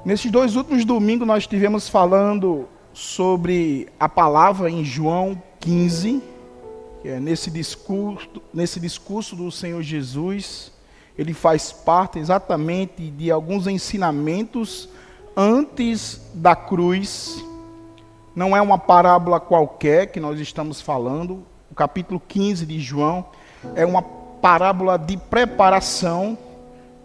Nesses 2 últimos domingos nós estivemos falando sobre a palavra em João 15, que é nesse discurso do Senhor Jesus. Ele faz parte exatamente de alguns ensinamentos antes da cruz. Não é uma parábola qualquer que nós estamos falando. O capítulo 15 de João é uma parábola de preparação.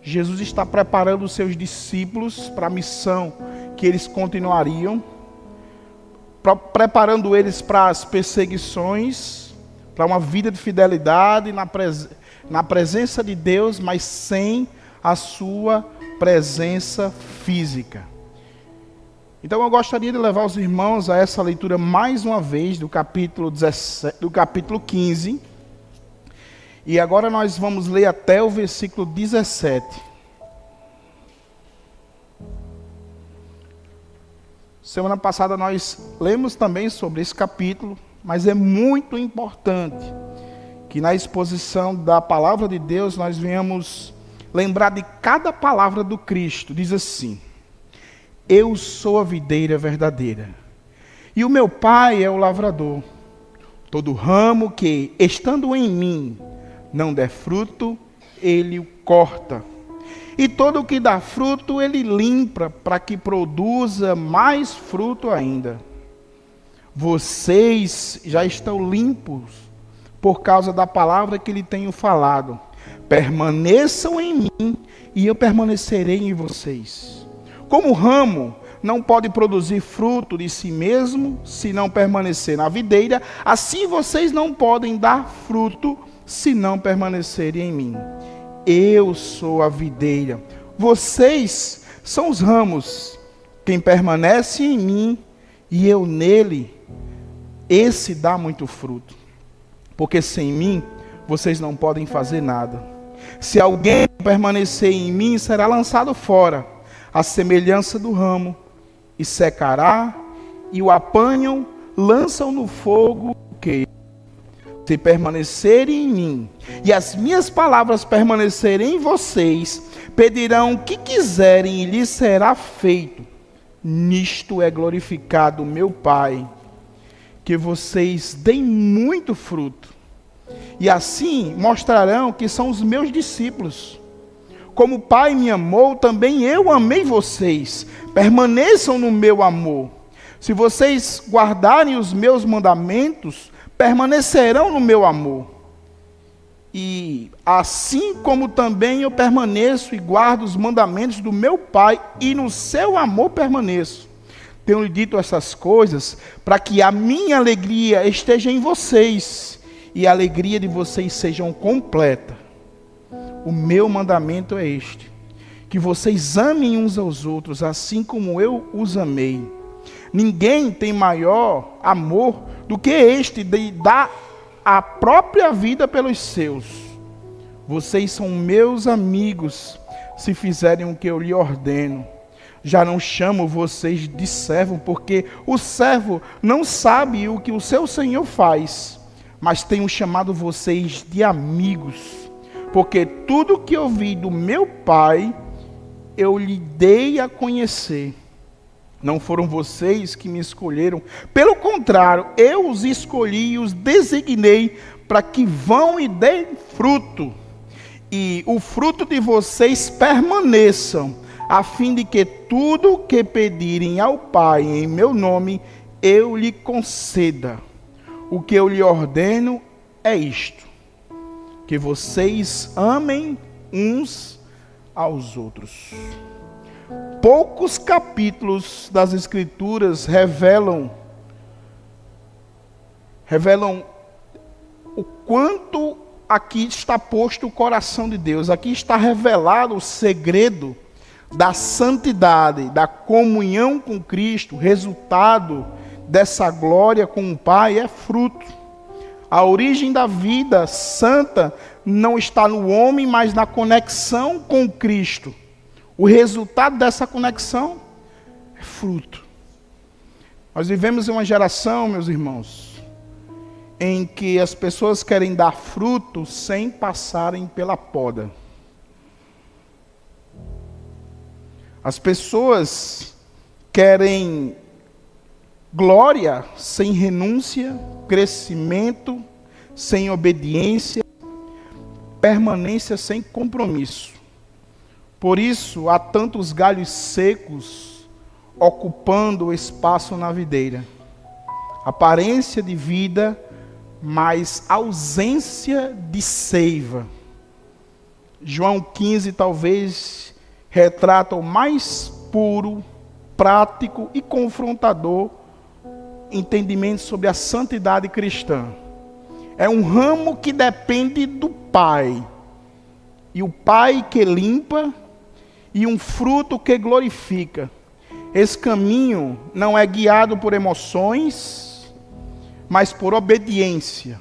Jesus está preparando os seus discípulos para a missão que eles continuariam, preparando eles para as perseguições, para uma vida de fidelidade na presença de Deus, mas sem a sua presença física. Então eu gostaria de levar os irmãos a essa leitura mais uma vez do capítulo 15. E agora nós vamos ler até o versículo 17. Semana passada nós lemos também sobre esse capítulo, mas é muito importante que na exposição da palavra de Deus nós venhamos lembrar de cada palavra do Cristo. Diz assim: eu sou a videira verdadeira, e o meu Pai é o lavrador. Todo ramo que, estando em mim, não der fruto, ele o corta. E todo o que dá fruto, ele limpa, para que produza mais fruto ainda. Vocês já estão limpos, por causa da palavra que lhe tenho falado. Permaneçam em mim, e eu permanecerei em vocês. Como o ramo não pode produzir fruto de si mesmo, se não permanecer na videira, assim vocês não podem dar fruto, se não permanecerem em mim. Eu sou a videira, vocês são os ramos. Quem permanece em mim e eu nele, esse dá muito fruto. Porque sem mim, vocês não podem fazer nada. Se alguém permanecer em mim, será lançado fora, à semelhança do ramo, e secará, e o apanham, lançam no fogo o queimam. Se permanecerem em mim, e as minhas palavras permanecerem em vocês, pedirão o que quiserem e lhes será feito. Nisto é glorificado meu Pai, que vocês deem muito fruto, e assim mostrarão que são os meus discípulos. Como o Pai me amou, também eu amei vocês. Permaneçam no meu amor. Se vocês guardarem os meus mandamentos, permanecerão no meu amor. E assim como também eu permaneço e guardo os mandamentos do meu Pai, e no seu amor permaneço. Tenho-lhe dito essas coisas para que a minha alegria esteja em vocês e a alegria de vocês seja completa. O meu mandamento é este: que vocês amem uns aos outros, assim como eu os amei. Ninguém tem maior amor do que este, de dar a própria vida pelos seus. Vocês são meus amigos, se fizerem o que eu lhe ordeno. Já não chamo vocês de servo, porque o servo não sabe o que o seu senhor faz, mas tenho chamado vocês de amigos. Porque tudo que ouvi do meu Pai, eu lhe dei a conhecer. Não foram vocês que me escolheram. Pelo contrário, eu os escolhi e os designei para que vão e deem fruto. E o fruto de vocês permaneçam, a fim de que tudo que pedirem ao Pai em meu nome, eu lhe conceda. O que eu lhe ordeno é isto: que vocês amem uns aos outros. Poucos capítulos das Escrituras revelam o quanto aqui está posto o coração de Deus. Aqui está revelado o segredo da santidade, da comunhão com Cristo. O resultado dessa glória com o Pai é fruto. A origem da vida santa não está no homem, mas na conexão com Cristo. O resultado dessa conexão é fruto. Nós vivemos em uma geração, meus irmãos, em que as pessoas querem dar fruto sem passarem pela poda. As pessoas querem glória sem renúncia, crescimento sem obediência, permanência sem compromisso. Por isso, há tantos galhos secos ocupando o espaço na videira. Aparência de vida, mas ausência de seiva. João 15 talvez retrata o mais puro, prático e confrontador entendimento sobre a santidade cristã. É um ramo que depende do Pai, e o Pai que limpa, e um fruto que glorifica. Esse caminho não é guiado por emoções, mas por obediência.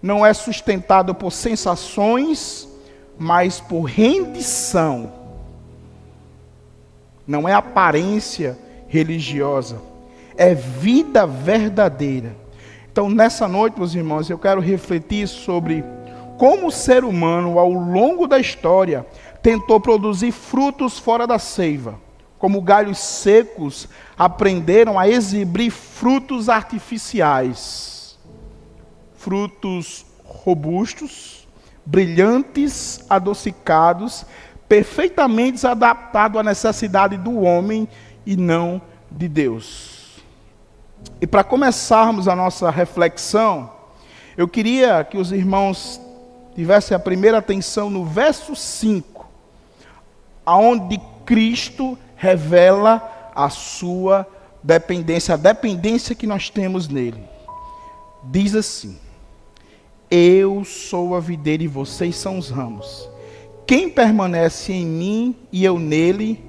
Não é sustentado por sensações, mas por rendição. Não é aparência religiosa, é vida verdadeira. Então, nessa noite, meus irmãos, eu quero refletir sobre como o ser humano, ao longo da história, tentou produzir frutos fora da seiva. Como galhos secos, aprenderam a exibir frutos artificiais. Frutos robustos, brilhantes, adocicados, perfeitamente adaptados à necessidade do homem e não de Deus. E para começarmos a nossa reflexão, eu queria que os irmãos tivessem a primeira atenção no verso 5, aonde Cristo revela a sua dependência, a dependência que nós temos nele. Diz assim: eu sou a videira e vocês são os ramos. Quem permanece em mim e eu nele,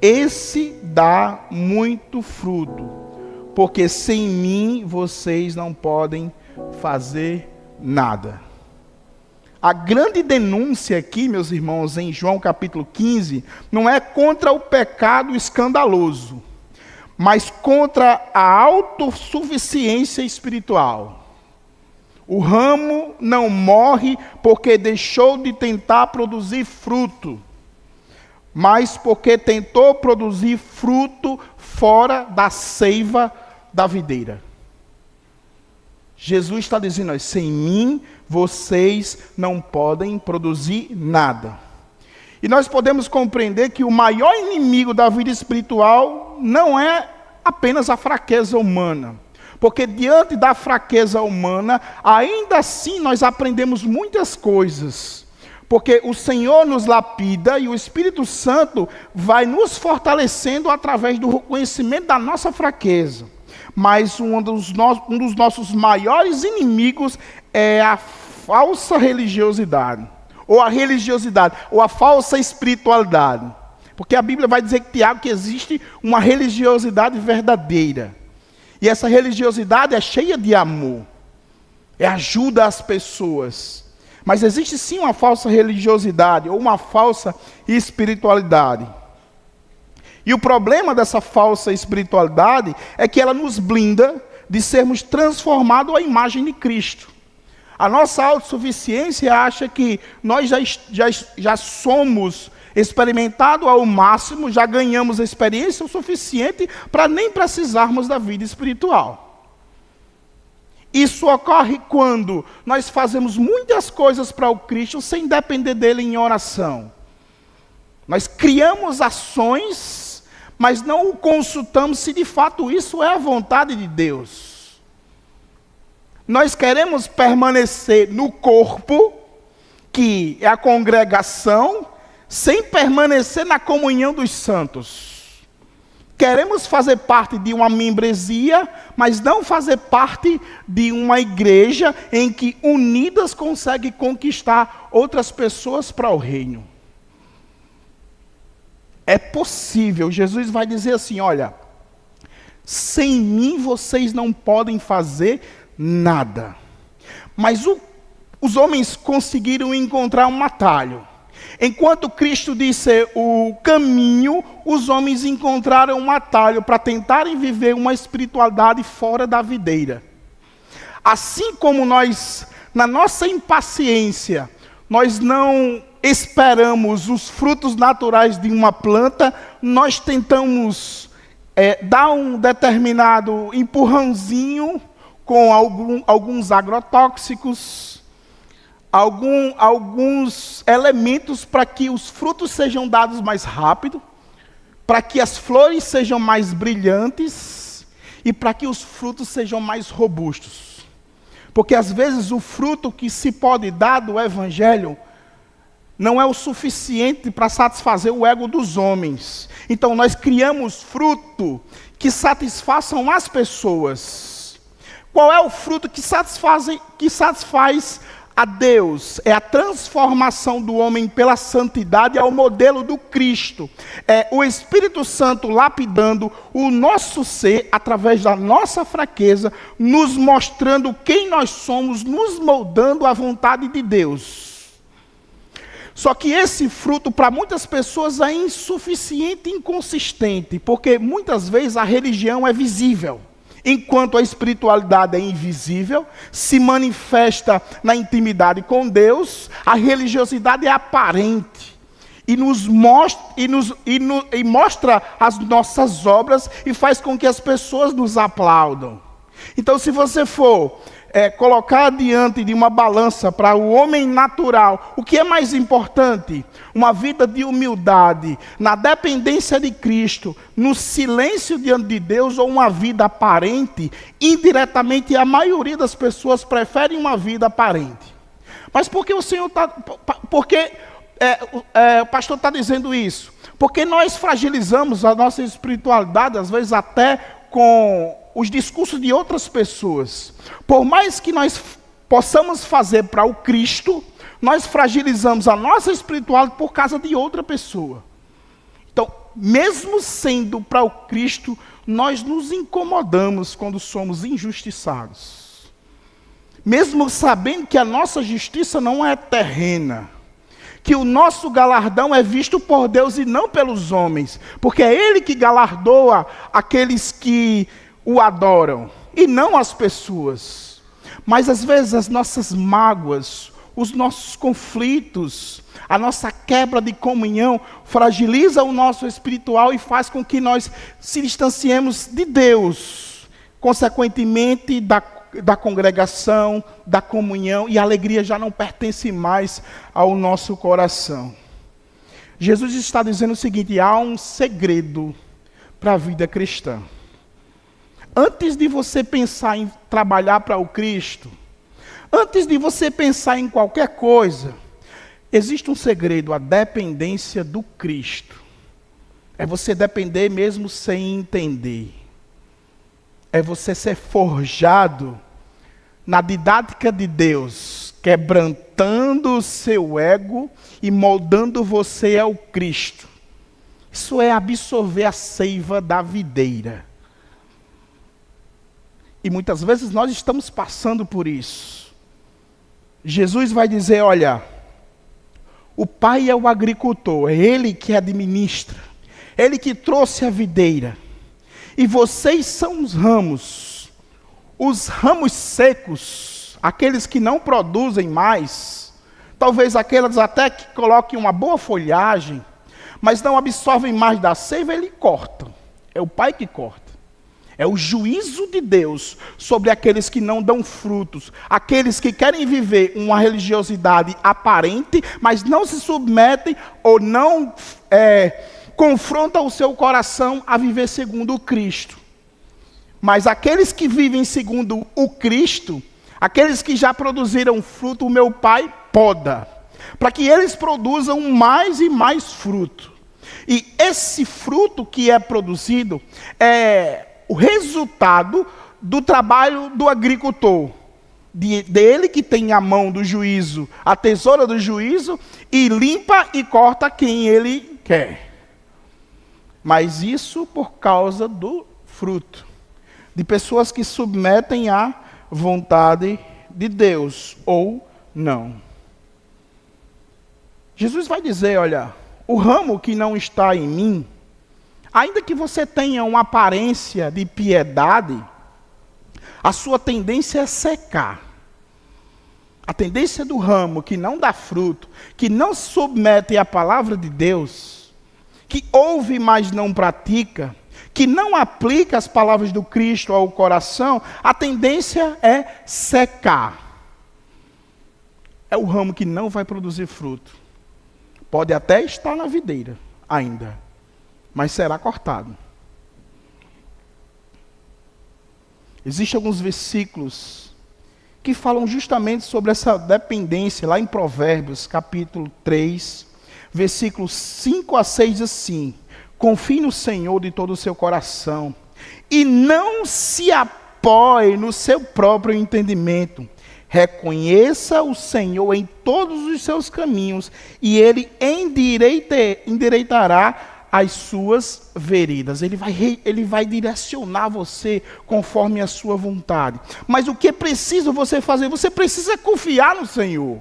esse dá muito fruto. Porque sem mim vocês não podem fazer nada. A grande denúncia aqui, meus irmãos, em João capítulo 15, não é contra o pecado escandaloso, mas contra a autossuficiência espiritual. O ramo não morre porque deixou de tentar produzir fruto, mas porque tentou produzir fruto fora da seiva da videira. Jesus está dizendo: sem mim vocês não podem produzir nada. E nós podemos compreender que o maior inimigo da vida espiritual não é apenas a fraqueza humana. Porque diante da fraqueza humana, ainda assim nós aprendemos muitas coisas. Porque o Senhor nos lapida e o Espírito Santo vai nos fortalecendo através do conhecimento da nossa fraqueza. Mas um dos nossos maiores inimigos é a falsa religiosidade. Ou a religiosidade, ou a falsa espiritualidade. Porque a Bíblia vai dizer, Tiago, que existe uma religiosidade verdadeira. E essa religiosidade é cheia de amor. Ajuda as pessoas. Mas existe sim uma falsa religiosidade, ou uma falsa espiritualidade. E o problema dessa falsa espiritualidade é que ela nos blinda de sermos transformados à imagem de Cristo. A nossa autossuficiência acha que nós já somos experimentados ao máximo, já ganhamos experiência o suficiente para nem precisarmos da vida espiritual. Isso ocorre quando nós fazemos muitas coisas para o Cristo sem depender dele em oração. Nós criamos ações, mas não o consultamos se de fato isso é a vontade de Deus. Nós queremos permanecer no corpo, que é a congregação, sem permanecer na comunhão dos santos. Queremos fazer parte de uma membresia, mas não fazer parte de uma igreja em que unidas consegue conquistar outras pessoas para o reino. É possível, Jesus vai dizer assim, olha, sem mim vocês não podem fazer nada. Mas os homens conseguiram encontrar um atalho. Enquanto Cristo disse o caminho, os homens encontraram um atalho para tentarem viver uma espiritualidade fora da videira. Assim como nós, na nossa impaciência, nós não esperamos os frutos naturais de uma planta, nós tentamos dar um determinado empurrãozinho com alguns agrotóxicos, alguns elementos para que os frutos sejam dados mais rápido, para que as flores sejam mais brilhantes e para que os frutos sejam mais robustos. Porque às vezes o fruto que se pode dar do Evangelho não é o suficiente para satisfazer o ego dos homens. Então nós criamos fruto que satisfaçam as pessoas. Qual é o fruto que satisfaz a Deus? É a transformação do homem pela santidade ao modelo do Cristo. É o Espírito Santo lapidando o nosso ser através da nossa fraqueza, nos mostrando quem nós somos, nos moldando à vontade de Deus. Só que esse fruto para muitas pessoas é insuficiente e inconsistente, porque muitas vezes a religião é visível. Enquanto a espiritualidade é invisível, se manifesta na intimidade com Deus, a religiosidade é aparente e nos mostra, mostra as nossas obras e faz com que as pessoas nos aplaudam. Então, se você for colocar diante de uma balança para o homem natural, o que é mais importante? Uma vida de humildade, na dependência de Cristo, no silêncio diante de Deus, ou uma vida aparente? Indiretamente, a maioria das pessoas preferem uma vida aparente. Mas por que o Senhor o pastor está dizendo isso? Porque nós fragilizamos a nossa espiritualidade, às vezes até com os discursos de outras pessoas. Por mais que nós possamos fazer para o Cristo, nós fragilizamos a nossa espiritualidade por causa de outra pessoa. Então, mesmo sendo para o Cristo, nós nos incomodamos quando somos injustiçados. Mesmo sabendo que a nossa justiça não é terrena, que o nosso galardão é visto por Deus e não pelos homens, porque é Ele que galardoa aqueles que o adoram, e não as pessoas. Mas às vezes as nossas mágoas, os nossos conflitos, a nossa quebra de comunhão fragiliza o nosso espiritual e faz com que nós se distanciemos de Deus, consequentemente da congregação, da comunhão, e a alegria já não pertence mais ao nosso coração. Jesus está dizendo o seguinte: há um segredo para a vida cristã. Antes de você pensar em trabalhar para o Cristo, antes de você pensar em qualquer coisa, existe um segredo: a dependência do Cristo. É você depender mesmo sem entender. É você ser forjado na didática de Deus, quebrantando o seu ego e moldando você ao Cristo. Isso é absorver a seiva da videira. E muitas vezes nós estamos passando por isso. Jesus vai dizer: olha, o Pai é o agricultor, é Ele que administra, Ele que trouxe a videira. E vocês são os ramos secos, aqueles que não produzem mais, talvez aqueles até que coloquem uma boa folhagem, mas não absorvem mais da seiva, Ele corta. É o Pai que corta. É o juízo de Deus sobre aqueles que não dão frutos, aqueles que querem viver uma religiosidade aparente, mas não se submetem ou não confrontam o seu coração a viver segundo o Cristo. Mas aqueles que vivem segundo o Cristo, aqueles que já produziram fruto, o meu Pai poda, para que eles produzam mais e mais fruto. E esse fruto que é produzido é o resultado do trabalho do agricultor, dele que tem a mão do juízo, a tesoura do juízo, e limpa e corta quem ele quer. Mas isso por causa do fruto, de pessoas que submetem à vontade de Deus, ou não. Jesus vai dizer: olha, o ramo que não está em mim, ainda que você tenha uma aparência de piedade, a sua tendência é secar. A tendência do ramo que não dá fruto, que não se submete à palavra de Deus, que ouve, mas não pratica, que não aplica as palavras do Cristo ao coração, a tendência é secar. É o ramo que não vai produzir fruto. Pode até estar na videira ainda, mas será cortado. Existem alguns versículos que falam justamente sobre essa dependência, lá em Provérbios, capítulo 3, versículos 5 a 6, diz assim: confie no Senhor de todo o seu coração, e não se apoie no seu próprio entendimento. Reconheça o Senhor em todos os seus caminhos, e Ele endireitará as suas veredas. Ele vai direcionar você conforme a sua vontade. Mas o que é preciso você fazer? Você precisa confiar no Senhor.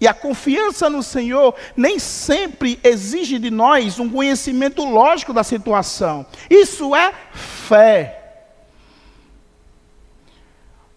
E a confiança no Senhor nem sempre exige de nós um conhecimento lógico da situação. Isso é fé.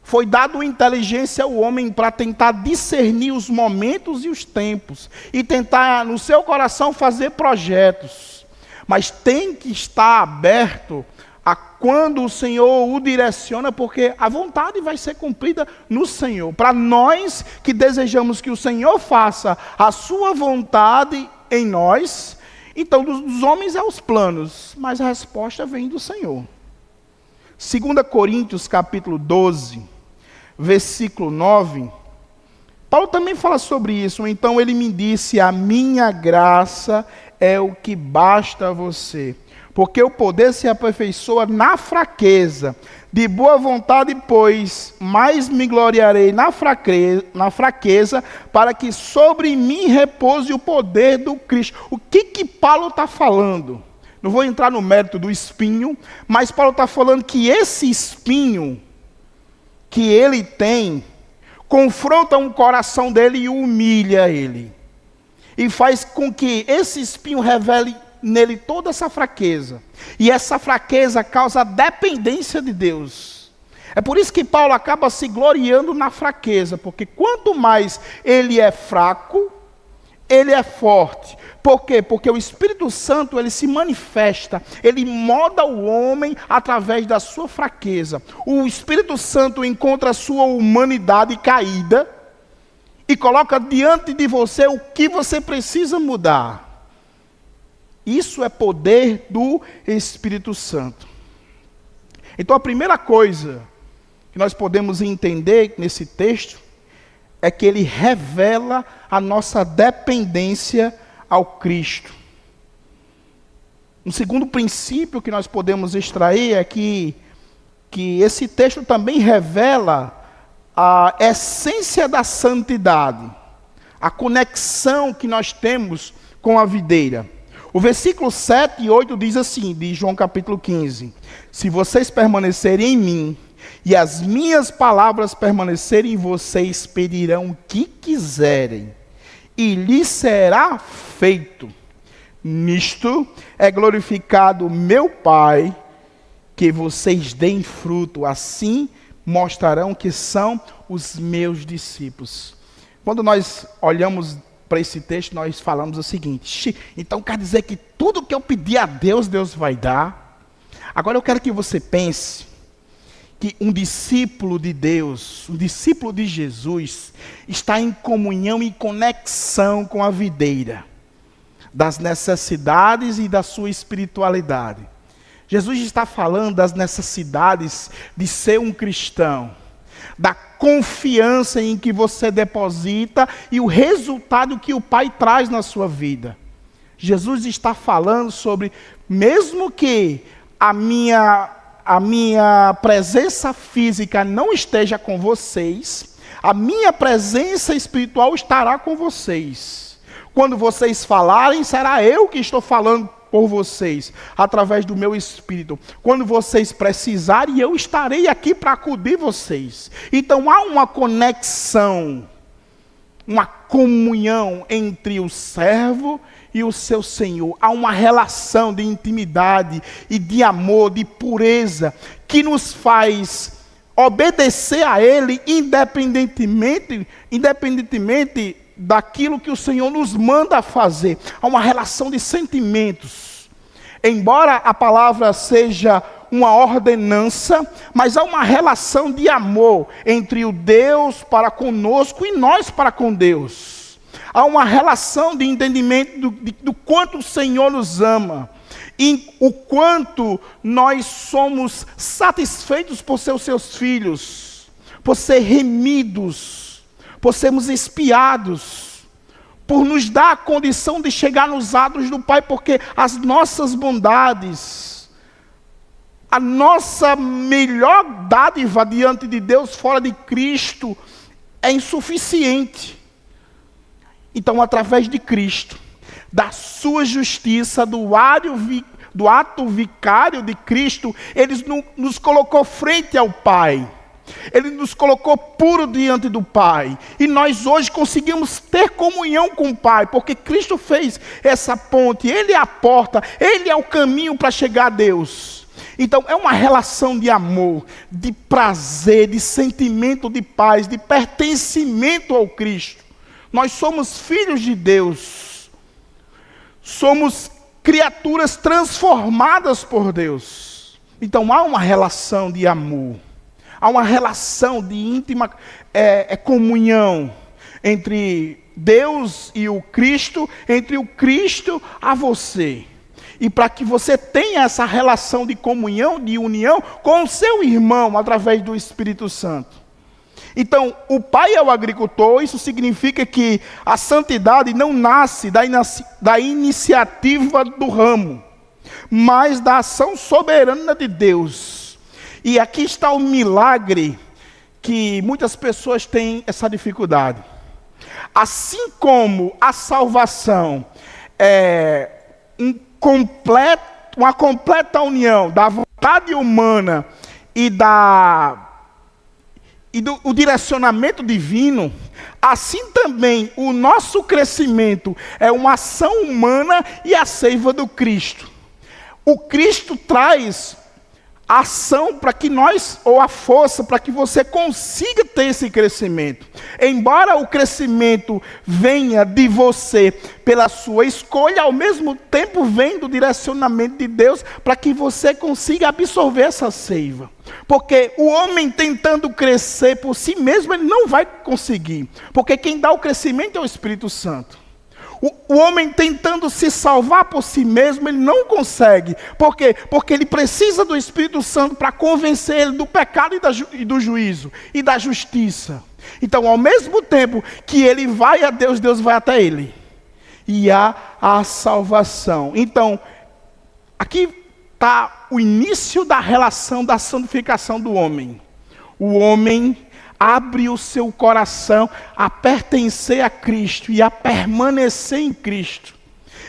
Foi dado inteligência ao homem para tentar discernir os momentos e os tempos. E tentar no seu coração fazer projetos. Mas tem que estar aberto a quando o Senhor o direciona, porque a vontade vai ser cumprida no Senhor. Para nós que desejamos que o Senhor faça a sua vontade em nós, então dos homens é os planos, mas a resposta vem do Senhor. 2 Coríntios capítulo 12, versículo 9, Paulo também fala sobre isso. Então ele me disse: a minha graça é o que basta a você, porque o poder se aperfeiçoa na fraqueza. De boa vontade, pois, mais me gloriarei na fraqueza, para que sobre mim repouse o poder do Cristo. O que Paulo está falando? Não vou entrar no mérito do espinho, mas Paulo está falando que esse espinho que ele tem, confronta um coração dele e humilha ele. E faz com que esse espinho revele nele toda essa fraqueza. E essa fraqueza causa dependência de Deus. É por isso que Paulo acaba se gloriando na fraqueza, porque quanto mais ele é fraco, ele é forte. Por quê? Porque o Espírito Santo, ele se manifesta, ele molda o homem através da sua fraqueza. O Espírito Santo encontra a sua humanidade caída e coloca diante de você o que você precisa mudar. Isso é poder do Espírito Santo. Então a primeira coisa que nós podemos entender nesse texto é que ele revela a nossa dependência ao Cristo. Um segundo princípio que nós podemos extrair é que esse texto também revela a essência da santidade, a conexão que nós temos com a videira. O versículo 7 e 8 diz assim, de João capítulo 15: se vocês permanecerem em mim, e as minhas palavras permanecerem em vocês, pedirão o que quiserem, e lhes será feito. Nisto é glorificado meu Pai, que vocês deem fruto, assim mostrarão que são os meus discípulos. Quando nós olhamos para esse texto, nós falamos o seguinte: então quer dizer que tudo que eu pedir a Deus, Deus vai dar? Agora eu quero que você pense que um discípulo de Deus, um discípulo de Jesus, está em comunhão e conexão com a videira, das necessidades e da sua espiritualidade. Jesus está falando das necessidades de ser um cristão, da confiança em que você deposita e o resultado que o Pai traz na sua vida. Jesus está falando sobre, mesmo que a minha presença física não esteja com vocês, a minha presença espiritual estará com vocês. Quando vocês falarem, será eu que estou falando por vocês, através do meu Espírito. Quando vocês precisarem, eu estarei aqui para acudir vocês. Então há uma conexão, uma comunhão entre o servo e o seu Senhor. Há uma relação de intimidade e de amor, de pureza, que nos faz obedecer a Ele independentemente daquilo que o Senhor nos manda fazer. Há uma relação de sentimentos. Embora a palavra seja uma ordenança, mas há uma relação de amor entre o Deus para conosco e nós para com Deus. Há uma relação de entendimento do quanto o Senhor nos ama e o quanto nós somos satisfeitos por ser os seus filhos, por ser remidos, por sermos espiados, por nos dar a condição de chegar nos atos do Pai, porque as nossas bondades, a nossa melhor dádiva diante de Deus fora de Cristo é insuficiente. Então, através de Cristo, da sua justiça, do ato vicário de Cristo, Ele nos colocou frente ao Pai. Ele nos colocou puro diante do Pai. E nós hoje conseguimos ter comunhão com o Pai, porque Cristo fez essa ponte. Ele é a porta, Ele é o caminho para chegar a Deus. Então é uma relação de amor, de prazer, de sentimento de paz, de pertencimento ao Cristo. Nós somos filhos de Deus. Somos criaturas transformadas por Deus. Então há uma relação de amor. Há uma relação de íntima comunhão entre Deus e o Cristo, entre o Cristo a você. E para que você tenha essa relação de comunhão, de união com o seu irmão, através do Espírito Santo. Então, o pai é o agricultor, isso significa que a santidade não nasce da iniciativa do ramo, mas da ação soberana de Deus. E aqui está o milagre que muitas pessoas têm essa dificuldade. Assim como a salvação é uma completa união da vontade humana e do direcionamento divino, assim também o nosso crescimento é uma ação humana e a seiva do Cristo. O Cristo traz a ação para que nós, ou a força para que você consiga ter esse crescimento. Embora o crescimento venha de você pela sua escolha, ao mesmo tempo vem do direcionamento de Deus para que você consiga absorver essa seiva. Porque o homem tentando crescer por si mesmo, ele não vai conseguir. Porque quem dá o crescimento é o Espírito Santo. O homem tentando se salvar por si mesmo, ele não consegue. Por quê? Porque ele precisa do Espírito Santo para convencer ele do pecado e do juízo e da justiça. Então, ao mesmo tempo que ele vai a Deus, Deus vai até ele. E há a salvação. Então, aqui está o início da relação da santificação do homem. O homem abre o seu coração a pertencer a Cristo e a permanecer em Cristo.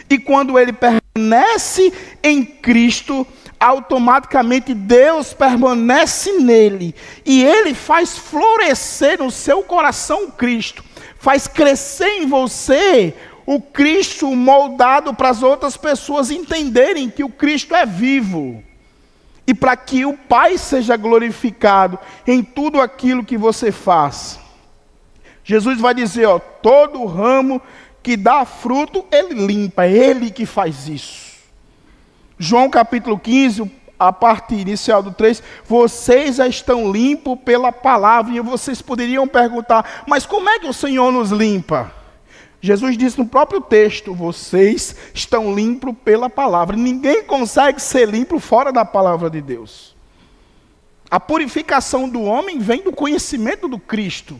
E quando ele permanece em Cristo, automaticamente Deus permanece nele. E ele faz florescer no seu coração Cristo. Faz crescer em você o Cristo moldado para as outras pessoas entenderem que o Cristo é vivo. E para que o Pai seja glorificado em tudo aquilo que você faz. Jesus vai dizer, todo ramo que dá fruto, Ele limpa, é Ele que faz isso. João capítulo 15, a parte inicial do 3, vocês já estão limpos pela palavra. E vocês poderiam perguntar, mas como é que o Senhor nos limpa? Jesus disse no próprio texto, vocês estão limpos pela palavra. Ninguém consegue ser limpo fora da palavra de Deus. A purificação do homem vem do conhecimento do Cristo.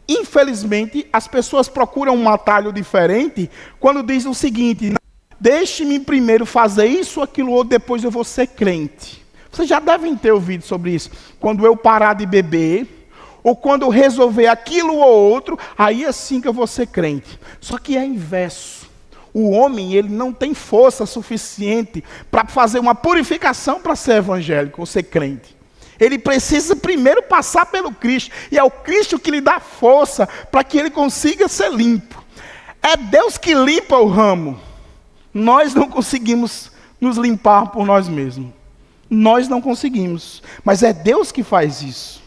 Infelizmente, as pessoas procuram um atalho diferente quando dizem o seguinte, deixe-me primeiro fazer isso, aquilo ou depois eu vou ser crente. Vocês já devem ter ouvido sobre isso. Quando eu parar de beber, ou quando eu resolver aquilo ou outro, aí assim que eu vou ser crente. Só que é inverso. O homem, ele não tem força suficiente para fazer uma purificação para ser evangélico ou ser crente. Ele precisa primeiro passar pelo Cristo. E é o Cristo que lhe dá força para que ele consiga ser limpo. É Deus que limpa o ramo. Nós não conseguimos nos limpar por nós mesmos. Nós não conseguimos, mas é Deus que faz isso.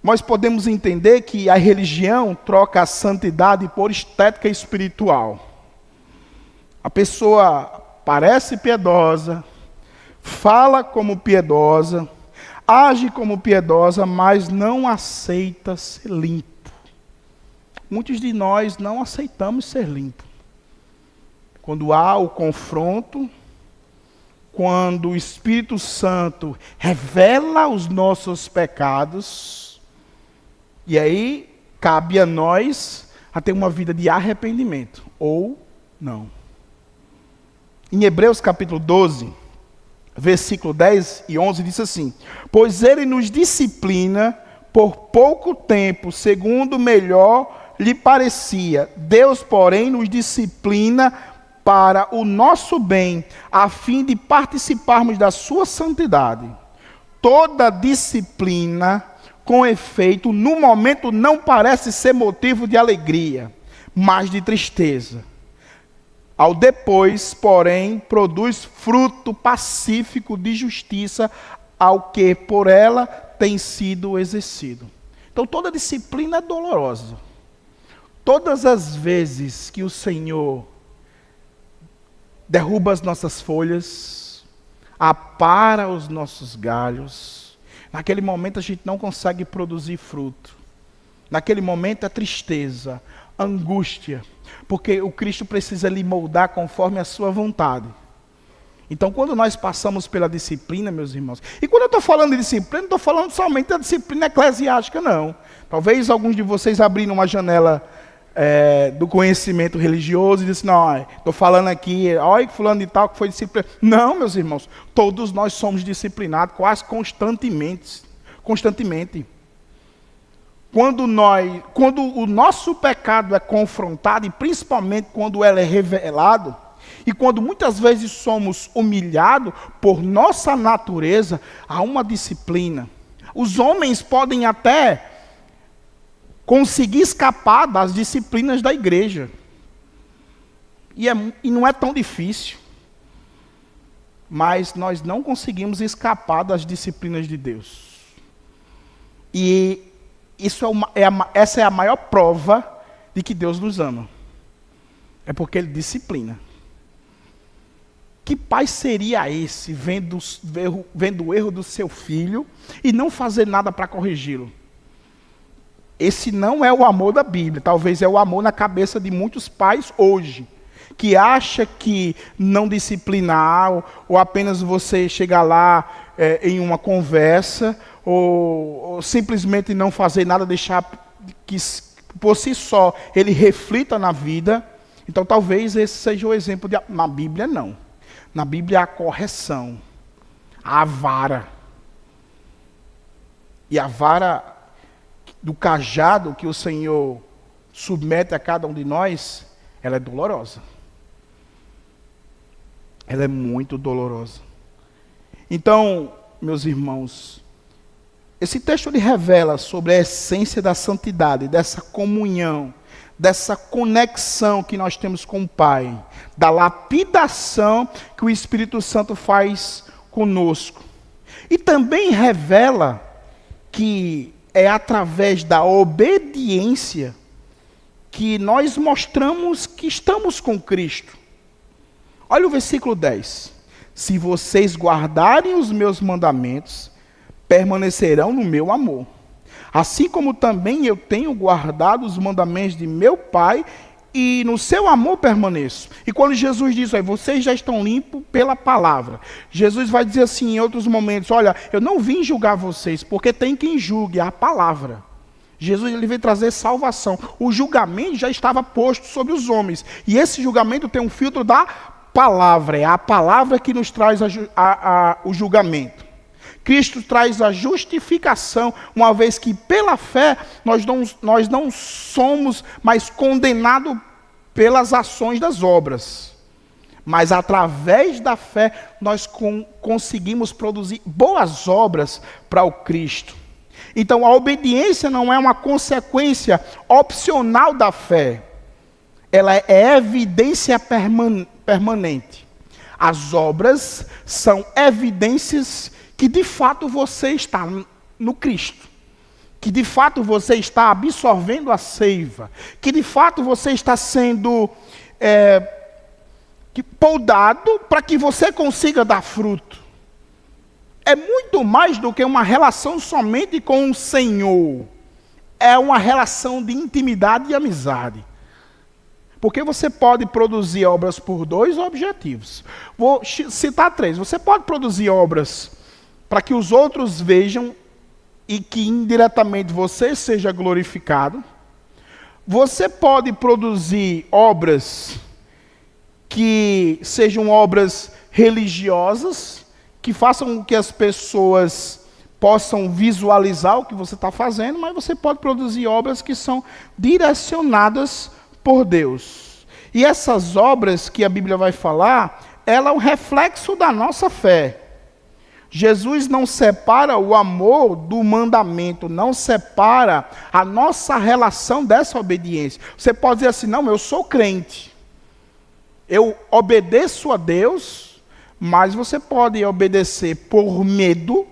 Nós podemos entender que a religião troca a santidade por estética espiritual. A pessoa parece piedosa, fala como piedosa, age como piedosa, mas não aceita ser limpo. Muitos de nós não aceitamos ser limpo. Quando há o confronto, quando o Espírito Santo revela os nossos pecados, e aí cabe a nós a ter uma vida de arrependimento, ou não. Em Hebreus capítulo 12, versículo 10 e 11, diz assim: pois ele nos disciplina por pouco tempo, segundo melhor lhe parecia. Deus, porém, nos disciplina para o nosso bem, a fim de participarmos da sua santidade. Toda disciplina, com efeito, no momento não parece ser motivo de alegria, mas de tristeza. Ao depois, porém, produz fruto pacífico de justiça ao que por ela tem sido exercido. Então toda disciplina é dolorosa. Todas as vezes que o Senhor derruba as nossas folhas, apara os nossos galhos, naquele momento a gente não consegue produzir fruto. Naquele momento é tristeza, angústia, porque o Cristo precisa lhe moldar conforme a sua vontade. Então, quando nós passamos pela disciplina, meus irmãos, e quando eu estou falando de disciplina, não estou falando somente da disciplina eclesiástica, não. Talvez alguns de vocês abriram uma janela do conhecimento religioso e disse, não, estou falando aqui, olha que fulano de tal que foi disciplinado. Não, meus irmãos, todos nós somos disciplinados quase constantemente. Quando o nosso pecado é confrontado, e principalmente quando ele é revelado, e quando muitas vezes somos humilhados por nossa natureza, há uma disciplina. Os homens podem até conseguir escapar das disciplinas da igreja. E não é tão difícil. Mas nós não conseguimos escapar das disciplinas de Deus. E essa é a maior prova de que Deus nos ama. É porque Ele disciplina. Que pai seria esse, vendo o erro do seu filho e não fazer nada para corrigi-lo? Esse não é o amor da Bíblia. Talvez é o amor na cabeça de muitos pais hoje, que acha que não disciplinar, ou apenas você chegar lá em uma conversa, ou simplesmente não fazer nada, deixar que por si só ele reflita na vida. Então talvez esse seja o exemplo na Bíblia não. Na Bíblia há a correção, há a vara. E a vara do cajado que o Senhor submete a cada um de nós, ela é dolorosa. Ela é muito dolorosa. Então, meus irmãos, esse texto ele revela sobre a essência da santidade, dessa comunhão, dessa conexão que nós temos com o Pai, da lapidação que o Espírito Santo faz conosco. E também revela que é através da obediência que nós mostramos que estamos com Cristo. Olha o versículo 10. Se vocês guardarem os meus mandamentos, permanecerão no meu amor. Assim como também eu tenho guardado os mandamentos de meu Pai, e no seu amor permaneço. E quando Jesus diz, vocês já estão limpos pela palavra. Jesus vai dizer assim em outros momentos, olha, eu não vim julgar vocês, porque tem quem julgue, a palavra. Jesus ele veio trazer salvação. O julgamento já estava posto sobre os homens. E esse julgamento tem um filtro da palavra. É a palavra que nos traz o julgamento. Cristo traz a justificação, uma vez que pela fé nós não somos mais condenados pelas ações das obras. Mas através da fé nós conseguimos produzir boas obras para o Cristo. Então a obediência não é uma consequência opcional da fé. Ela é evidência permanente. As obras são evidências que de fato você está no Cristo. Que de fato você está absorvendo a seiva. Que de fato você está sendo podado para que você consiga dar fruto. É muito mais do que uma relação somente com o Senhor. É uma relação de intimidade e amizade. Porque você pode produzir obras por dois objetivos. Vou citar três. Você pode produzir obras para que os outros vejam e que indiretamente você seja glorificado. Você pode produzir obras que sejam obras religiosas, que façam com que as pessoas possam visualizar o que você está fazendo, mas você pode produzir obras que são direcionadas por Deus. E essas obras que a Bíblia vai falar, ela é um reflexo da nossa fé. Jesus não separa o amor do mandamento, não separa a nossa relação dessa obediência. Você pode dizer assim, não, eu sou crente, eu obedeço a Deus, mas você pode obedecer por medo,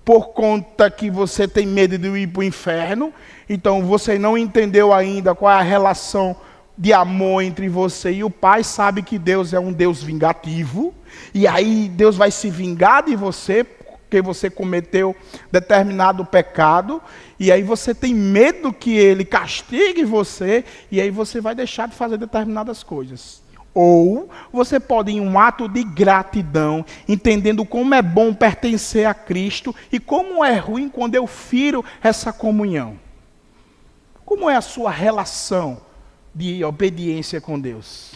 por conta que você tem medo de ir para o inferno, então você não entendeu ainda qual é a relação de amor entre você e o Pai, sabe que Deus é um Deus vingativo, e aí Deus vai se vingar de você, porque você cometeu determinado pecado, e aí você tem medo que Ele castigue você, e aí você vai deixar de fazer determinadas coisas. Ou você pode, em um ato de gratidão, entendendo como é bom pertencer a Cristo e como é ruim quando eu firo essa comunhão. Como é a sua relação de obediência com Deus?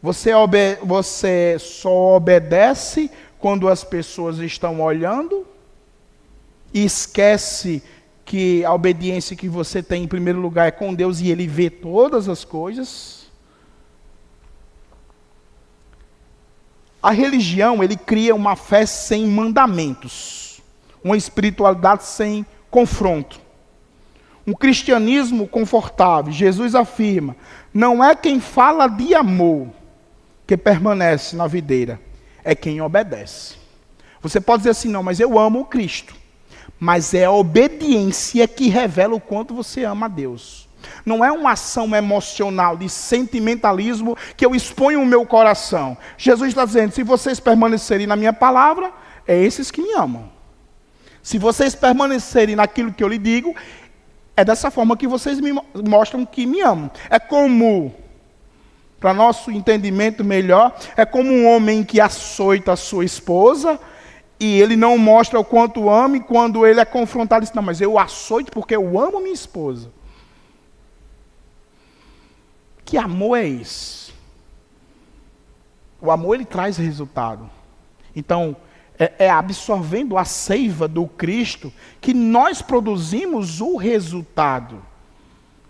Você só obedece quando as pessoas estão olhando e esquece que a obediência que você tem em primeiro lugar é com Deus e Ele vê todas as coisas? A religião, ele cria uma fé sem mandamentos, uma espiritualidade sem confronto, um cristianismo confortável. Jesus afirma, não é quem fala de amor que permanece na videira, é quem obedece. Você pode dizer assim, não, mas eu amo o Cristo, mas é a obediência que revela o quanto você ama a Deus. Não é uma ação emocional, de sentimentalismo, que eu exponho o meu coração. Jesus está dizendo, se vocês permanecerem na minha palavra, é esses que me amam. Se vocês permanecerem naquilo que eu lhe digo, é dessa forma que vocês me mostram que me amam. É como, para nosso entendimento melhor, é como um homem que açoita a sua esposa, e ele não mostra o quanto ama, e quando ele é confrontado, ele diz, não, mas eu açoito porque eu amo minha esposa. Que amor é esse? O amor, ele traz resultado. Então, é absorvendo a seiva do Cristo que nós produzimos o resultado.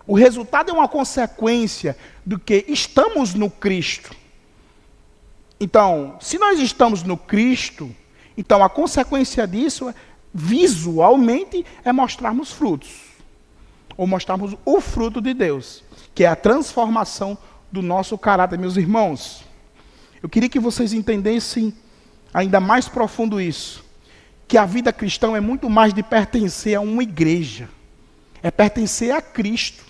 O resultado é uma consequência do que estamos no Cristo. Então, se nós estamos no Cristo, então a consequência disso, visualmente, é mostrarmos frutos. Ou mostrarmos o fruto de Deus, que é a transformação do nosso caráter. Meus irmãos, eu queria que vocês entendessem ainda mais profundo isso, que a vida cristã é muito mais de pertencer a uma igreja, é pertencer a Cristo.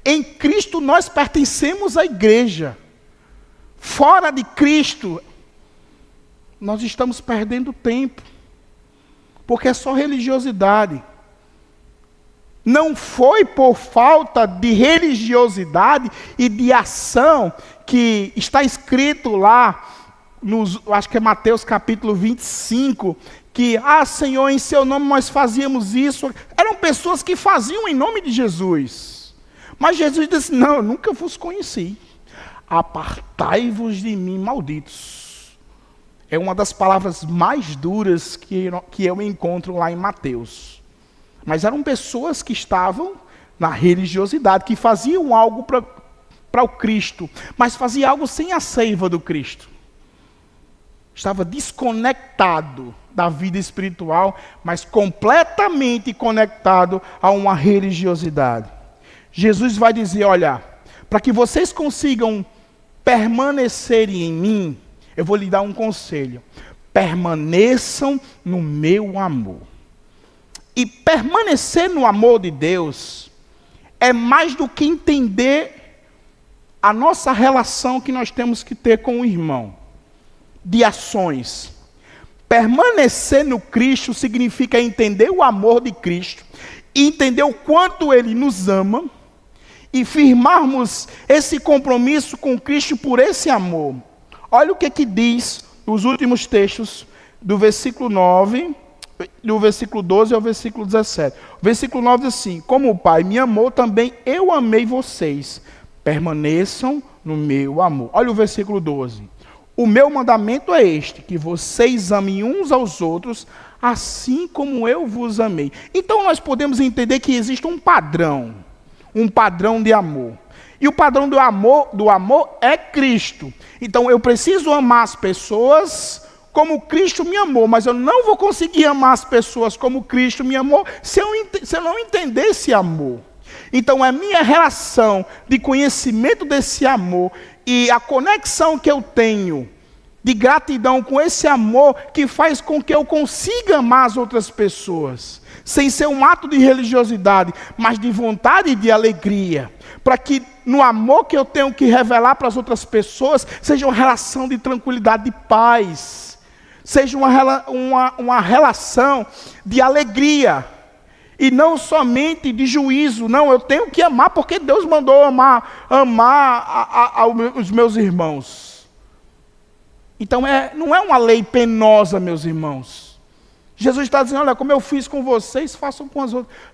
Em Cristo nós pertencemos à igreja. Fora de Cristo, nós estamos perdendo tempo, porque é só religiosidade. Não foi por falta de religiosidade e de ação que está escrito lá, acho que é Mateus capítulo 25, que, Senhor, em seu nome nós fazíamos isso. Eram pessoas que faziam em nome de Jesus. Mas Jesus disse, não, eu nunca vos conheci. Apartai-vos de mim, malditos. É uma das palavras mais duras que eu encontro lá em Mateus. Mas eram pessoas que estavam na religiosidade, que faziam algo para o Cristo, mas faziam algo sem a seiva do Cristo. Estava desconectado da vida espiritual, mas completamente conectado a uma religiosidade. Jesus vai dizer, olha, para que vocês consigam permanecerem em mim, eu vou lhe dar um conselho. Permaneçam no meu amor. E permanecer no amor de Deus é mais do que entender a nossa relação que nós temos que ter com o irmão, de ações. Permanecer no Cristo significa entender o amor de Cristo, entender o quanto Ele nos ama, e firmarmos esse compromisso com Cristo por esse amor. Olha o que diz os últimos textos do versículo 9, do versículo 12 ao versículo 17. O versículo 9 diz assim: como o Pai me amou, também eu amei vocês. Permaneçam no meu amor. Olha o versículo 12. O meu mandamento é este, que vocês amem uns aos outros, assim como eu vos amei. Então nós podemos entender que existe um padrão de amor. E o padrão do amor é Cristo. Então eu preciso amar as pessoas como Cristo me amou, mas eu não vou conseguir amar as pessoas como Cristo me amou se eu não entender esse amor. Então é minha relação de conhecimento desse amor e a conexão que eu tenho de gratidão com esse amor que faz com que eu consiga amar as outras pessoas, sem ser um ato de religiosidade, mas de vontade e de alegria, para que no amor que eu tenho que revelar para as outras pessoas, seja uma relação de tranquilidade, de paz, seja uma relação de alegria, e não somente de juízo. Não, eu tenho que amar, porque Deus mandou amar os meus irmãos. Então não é uma lei penosa, meus irmãos. Jesus está dizendo, olha, como eu fiz com vocês, façam com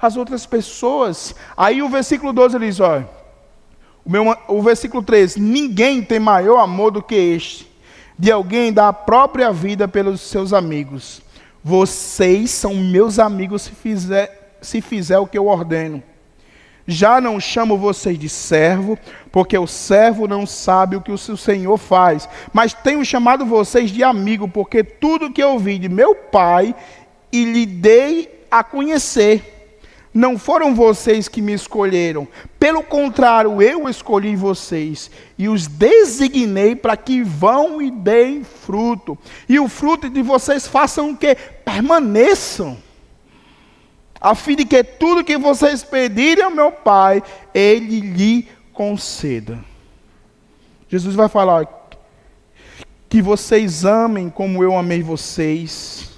as outras pessoas. Aí o versículo 12 diz, olha, o versículo 13, ninguém tem maior amor do que este, de alguém dar a própria vida pelos seus amigos. Vocês são meus amigos se fizer o que eu ordeno. Já não chamo vocês de servo, porque o servo não sabe o que o seu senhor faz. Mas tenho chamado vocês de amigo, porque tudo que eu ouvi de meu Pai e lhe dei a conhecer. Não foram vocês que me escolheram. Pelo contrário, eu escolhi vocês e os designei para que vão e deem fruto. E o fruto de vocês façam o quê? Permaneçam. A fim de que tudo que vocês pedirem ao meu Pai, Ele lhe conceda. Jesus vai falar que vocês amem como eu amei vocês.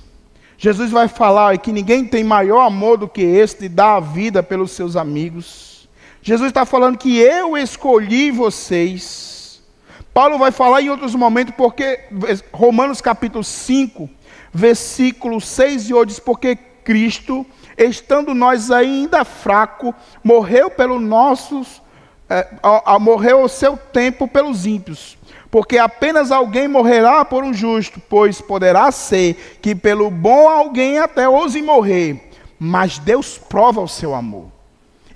Jesus vai falar que ninguém tem maior amor do que este, de dar a vida pelos seus amigos. Jesus está falando que eu escolhi vocês. Paulo vai falar em outros momentos, porque Romanos capítulo 5, versículos 6 e 8 diz, porque Cristo, estando nós ainda fracos, morreu morreu ao seu tempo pelos ímpios. Porque apenas alguém morrerá por um justo, pois poderá ser que pelo bom alguém até ouse morrer. Mas Deus prova o seu amor.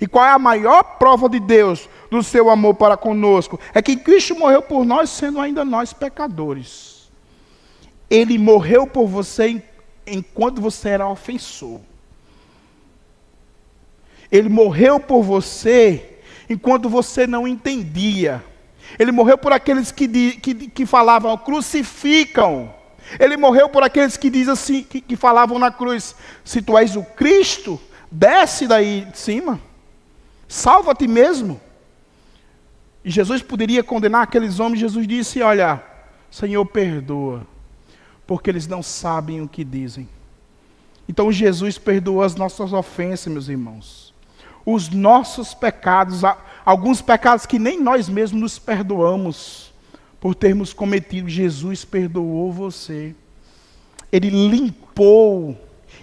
E qual é a maior prova de Deus, do seu amor para conosco? É que Cristo morreu por nós, sendo ainda nós pecadores. Ele morreu por você enquanto você era ofensor. Ele morreu por você enquanto você não entendia. Ele morreu por aqueles que falavam, crucificam. Ele morreu por aqueles que dizem assim, que falavam na cruz, se tu és o Cristo, desce daí de cima, salva a ti mesmo. E Jesus poderia condenar aqueles homens. Jesus disse, olha, Senhor, perdoa, porque eles não sabem o que dizem. Então Jesus perdoou as nossas ofensas, meus irmãos. Os nossos pecados, alguns pecados que nem nós mesmos nos perdoamos por termos cometido. Jesus perdoou você. Ele limpou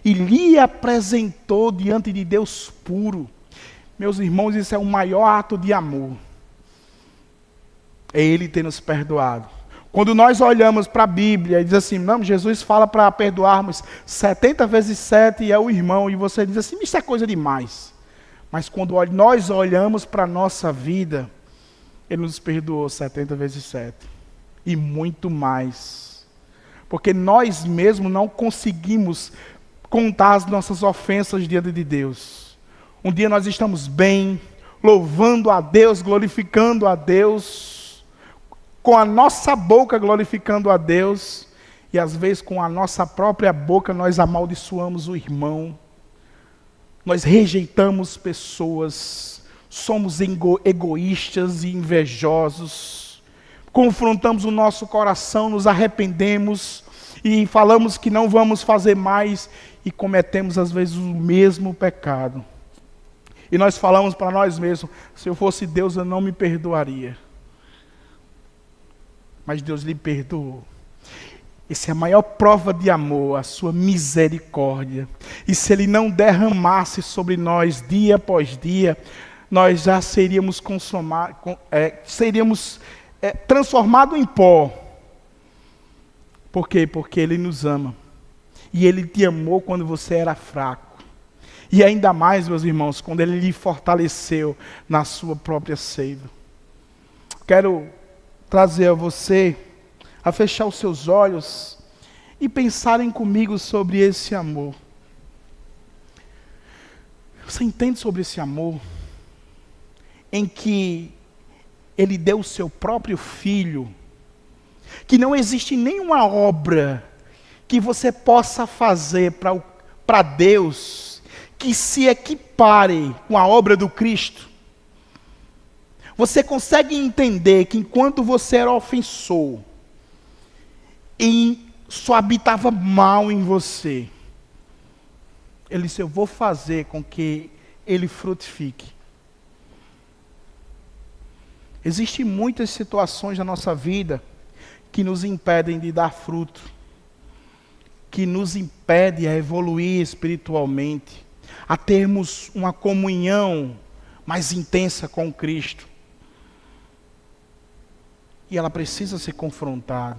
e lhe apresentou diante de Deus puro. Meus irmãos, isso é o maior ato de amor. É Ele ter nos perdoado. Quando nós olhamos para a Bíblia e diz assim, não, Jesus fala para perdoarmos 70 vezes 7 e é o irmão, e você diz assim, isso é coisa demais. Mas quando nós olhamos para a nossa vida, Ele nos perdoou 70 vezes 7. E muito mais. Porque nós mesmos não conseguimos contar as nossas ofensas diante de Deus. Um dia nós estamos bem, louvando a Deus, glorificando a Deus, com a nossa boca glorificando a Deus, e às vezes com a nossa própria boca nós amaldiçoamos o irmão, nós rejeitamos pessoas, somos egoístas e invejosos, confrontamos o nosso coração, nos arrependemos e falamos que não vamos fazer mais e cometemos às vezes o mesmo pecado. E nós falamos para nós mesmos, se eu fosse Deus eu não me perdoaria. Mas Deus lhe perdoou. Essa é a maior prova de amor, a sua misericórdia. E se Ele não derramasse sobre nós dia após dia, nós já seríamos transformados em pó. Por quê? Porque Ele nos ama. E Ele te amou quando você era fraco. E ainda mais, meus irmãos, quando Ele lhe fortaleceu na sua própria seiva. Quero trazer a você a fechar os seus olhos e pensarem comigo sobre esse amor. Você entende sobre esse amor? Em que Ele deu o seu próprio Filho, que não existe nenhuma obra que você possa fazer para Deus que se equipare com a obra do Cristo. Você consegue entender que enquanto você era ofensor, e só habitava mal em você, Ele disse, eu vou fazer com que ele frutifique. Existem muitas situações na nossa vida que nos impedem de dar fruto, que nos impedem a evoluir espiritualmente, a termos uma comunhão mais intensa com Cristo. E ela precisa ser confrontada.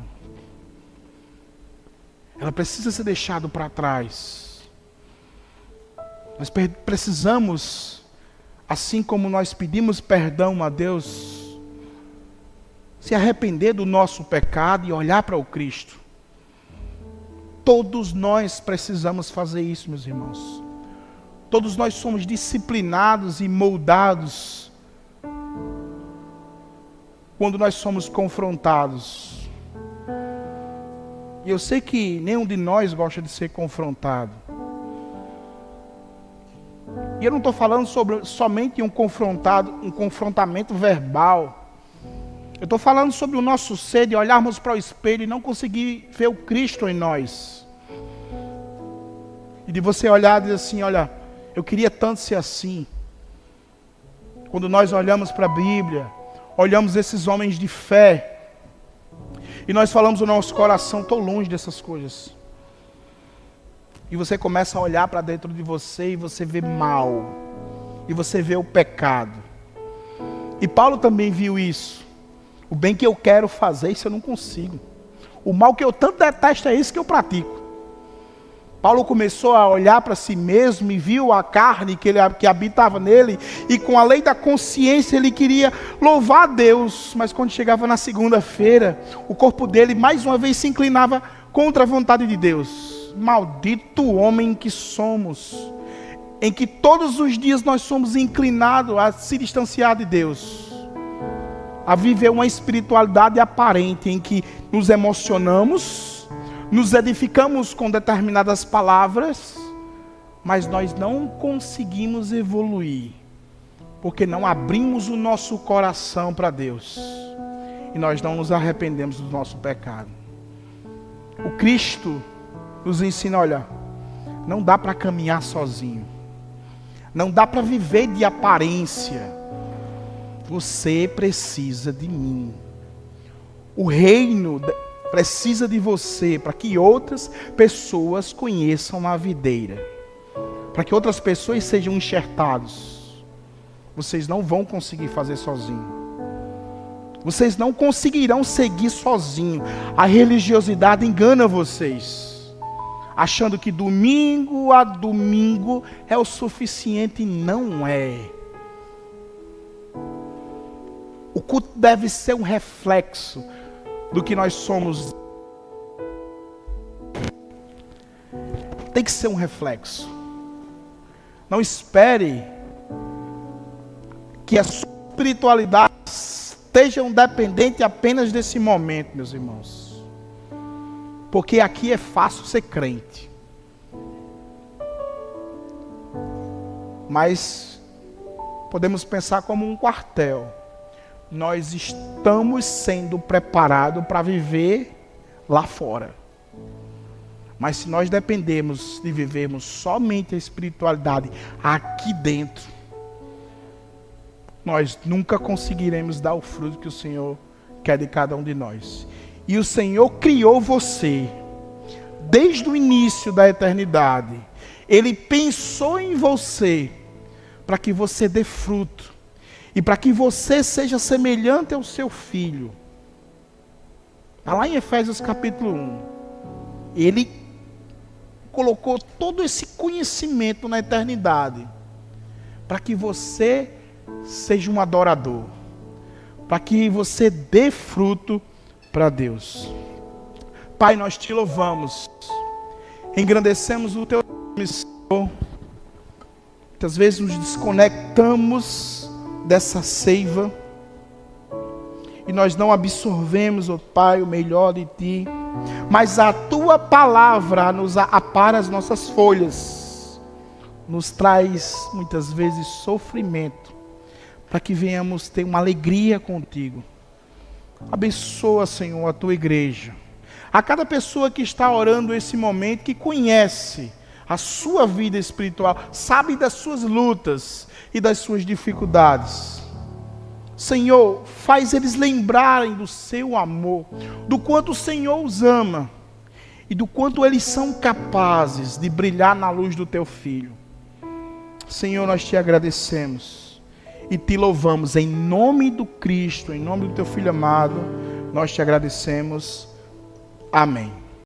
Ela precisa ser deixada para trás. Nós precisamos, assim como nós pedimos perdão a Deus, se arrepender do nosso pecado e olhar para o Cristo. Todos nós precisamos fazer isso, meus irmãos. Todos nós somos disciplinados e moldados quando nós somos confrontados. E eu sei que nenhum de nós gosta de ser confrontado. E eu não estou falando sobre somente um confrontamento verbal. Eu estou falando sobre o nosso ser, de olharmos para o espelho e não conseguir ver o Cristo em nós. E de você olhar e dizer assim, olha, eu queria tanto ser assim. Quando nós olhamos para a Bíblia, olhamos esses homens de fé, e nós falamos no nosso coração, estou longe dessas coisas. E você começa a olhar para dentro de você e você vê mal. E você vê o pecado. E Paulo também viu isso. O bem que eu quero fazer, isso eu não consigo. O mal que eu tanto detesto é isso que eu pratico. Paulo começou a olhar para si mesmo e viu a carne que habitava nele. E com a lei da consciência ele queria louvar a Deus. Mas quando chegava na segunda-feira, o corpo dele mais uma vez se inclinava contra a vontade de Deus. Maldito homem que somos, em que todos os dias nós somos inclinados a se distanciar de Deus, a viver uma espiritualidade aparente, em que nos emocionamos, nos edificamos com determinadas palavras, mas nós não conseguimos evoluir, porque não abrimos o nosso coração para Deus, e nós não nos arrependemos do nosso pecado. O Cristo nos ensina, olha, não dá para caminhar sozinho. Não dá para viver de aparência. Você precisa de mim. O reino precisa de você para que outras pessoas conheçam a videira. Para que outras pessoas sejam enxertados. Vocês não vão conseguir fazer sozinho. Vocês não conseguirão seguir sozinho. A religiosidade engana vocês, achando que domingo a domingo é o suficiente. Não é. O culto deve ser um reflexo do que nós somos. Tem que ser um reflexo. Não espere que a sua espiritualidade estejam dependentes apenas desse momento, meus irmãos. Porque aqui é fácil ser crente. Mas podemos pensar como um quartel. Nós estamos sendo preparados para viver lá fora. Mas se nós dependemos de vivermos somente a espiritualidade aqui dentro, nós nunca conseguiremos dar o fruto que o Senhor quer de cada um de nós. E o Senhor criou você desde o início da eternidade. Ele pensou em você para que você dê fruto e para que você seja semelhante ao seu filho. Está lá em Efésios capítulo 1. Ele colocou todo esse conhecimento na eternidade para que você seja um adorador, para que você dê fruto para Deus. Pai, nós te louvamos, engrandecemos o teu nome, Senhor. Muitas vezes nos desconectamos dessa seiva e nós não absorvemos, ó Pai, o melhor de ti. Mas a tua palavra nos apara as nossas folhas, nos traz muitas vezes sofrimento, para que venhamos ter uma alegria contigo. Abençoa, Senhor, a tua igreja. A cada pessoa que está orando esse momento, que conhece a sua vida espiritual, sabe das suas lutas e das suas dificuldades. Senhor, faz eles lembrarem do seu amor, do quanto o Senhor os ama e do quanto eles são capazes de brilhar na luz do teu Filho. Senhor, nós te agradecemos e te louvamos em nome do Cristo, em nome do teu Filho amado, nós te agradecemos. Amém.